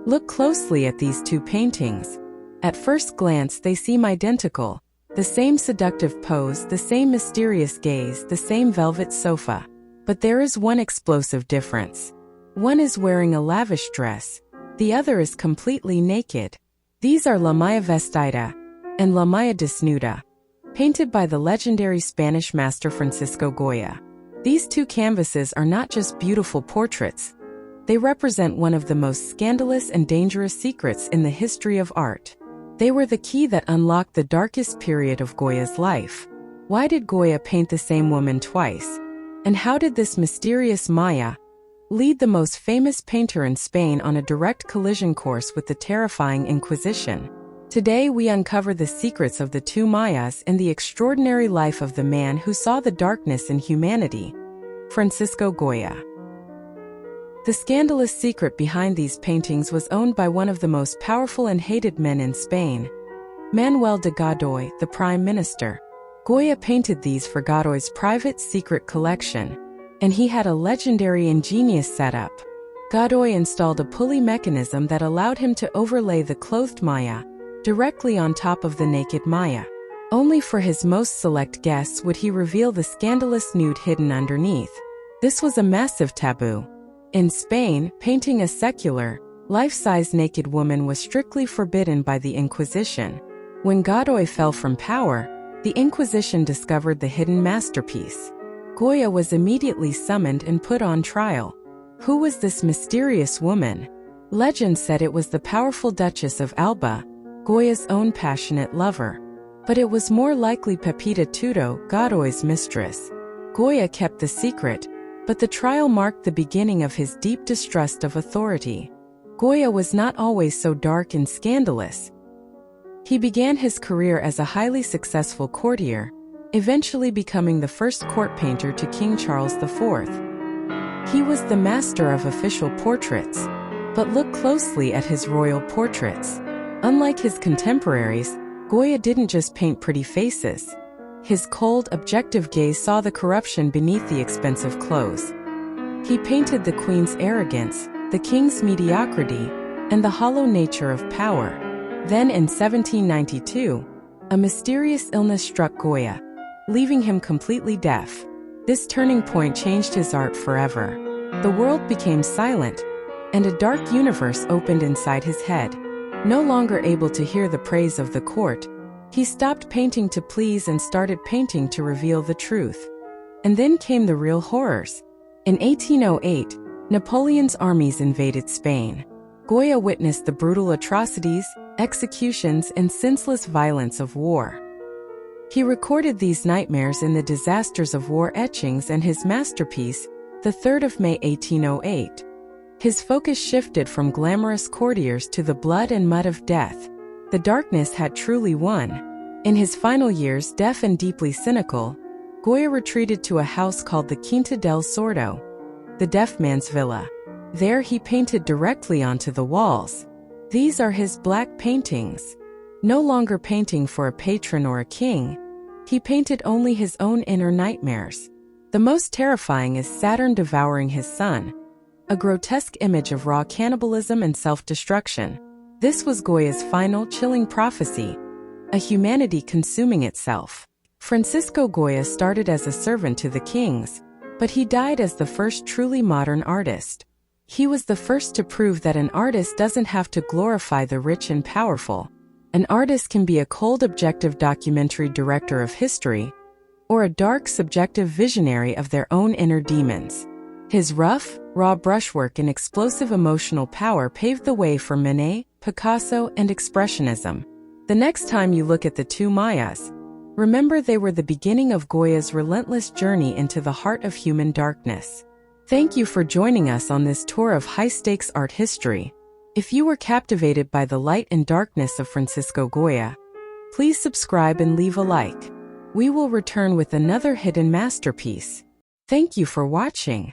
Look closely at these two paintings. At first glance they seem identical. The same seductive pose, the same mysterious gaze, the same velvet sofa. But there is one explosive difference. One is wearing a lavish dress. The other is completely naked. These are La Maja Vestida and La Maja Desnuda, painted by the legendary Spanish master Francisco Goya. These two canvases are not just beautiful portraits. They represent one of the most scandalous and dangerous secrets in the history of art. They were the key that unlocked the darkest period of Goya's life. Why did Goya paint the same woman twice? And how did this mysterious Maja lead the most famous painter in Spain on a direct collision course with the terrifying Inquisition? Today we uncover the secrets of the two Majas and the extraordinary life of the man who saw the darkness in humanity, Francisco Goya. The scandalous secret behind these paintings was owned by one of the most powerful and hated men in Spain, Manuel de Godoy, the Prime Minister. Goya painted these for Godoy's private secret collection, and he had a legendary ingenious setup. Godoy installed a pulley mechanism that allowed him to overlay the clothed Maja directly on top of the naked Maja. Only for his most select guests would he reveal the scandalous nude hidden underneath. This was a massive taboo. In Spain, painting a secular, life-size naked woman was strictly forbidden by the Inquisition. When Godoy fell from power, the Inquisition discovered the hidden masterpiece. Goya was immediately summoned and put on trial. Who was this mysterious woman? Legend said it was the powerful Duchess of Alba, Goya's own passionate lover. But it was more likely Pepita Tudo, Godoy's mistress. Goya kept the secret, but the trial marked the beginning of his deep distrust of authority. Goya was not always so dark and scandalous. He began his career as a highly successful courtier, eventually becoming the first court painter to King Charles IV. He was the master of official portraits. But look closely at his royal portraits. Unlike his contemporaries, Goya didn't just paint pretty faces. His cold, objective gaze saw the corruption beneath the expensive clothes. He painted the queen's arrogance, the king's mediocrity, and the hollow nature of power. Then in 1792, a mysterious illness struck Goya, leaving him completely deaf. This turning point changed his art forever. The world became silent, and a dark universe opened inside his head. No longer able to hear the praise of the court, he stopped painting to please and started painting to reveal the truth. And then came the real horrors. In 1808, Napoleon's armies invaded Spain. Goya witnessed the brutal atrocities, executions, and senseless violence of war. He recorded these nightmares in the disasters of war etchings and his masterpiece, the 3rd of May 1808. His focus shifted from glamorous courtiers to the blood and mud of death. The darkness had truly won. In his final years, deaf and deeply cynical, Goya retreated to a house called the Quinta del Sordo, the deaf man's villa. There he painted directly onto the walls. These are his black paintings. No longer painting for a patron or a king, he painted only his own inner nightmares. The most terrifying is Saturn devouring his son, a grotesque image of raw cannibalism and self-destruction. This was Goya's final, chilling prophecy, a humanity consuming itself. Francisco Goya started as a servant to the kings, but he died as the first truly modern artist. He was the first to prove that an artist doesn't have to glorify the rich and powerful. An artist can be a cold, objective documentary director of history, or a dark, subjective visionary of their own inner demons. His rough, raw brushwork and explosive emotional power paved the way for Manet, Picasso, and Expressionism. The next time you look at the two Majas, remember they were the beginning of Goya's relentless journey into the heart of human darkness. Thank you for joining us on this tour of high-stakes art history. If you were captivated by the light and darkness of Francisco Goya, please subscribe and leave a like. We will return with another hidden masterpiece. Thank you for watching.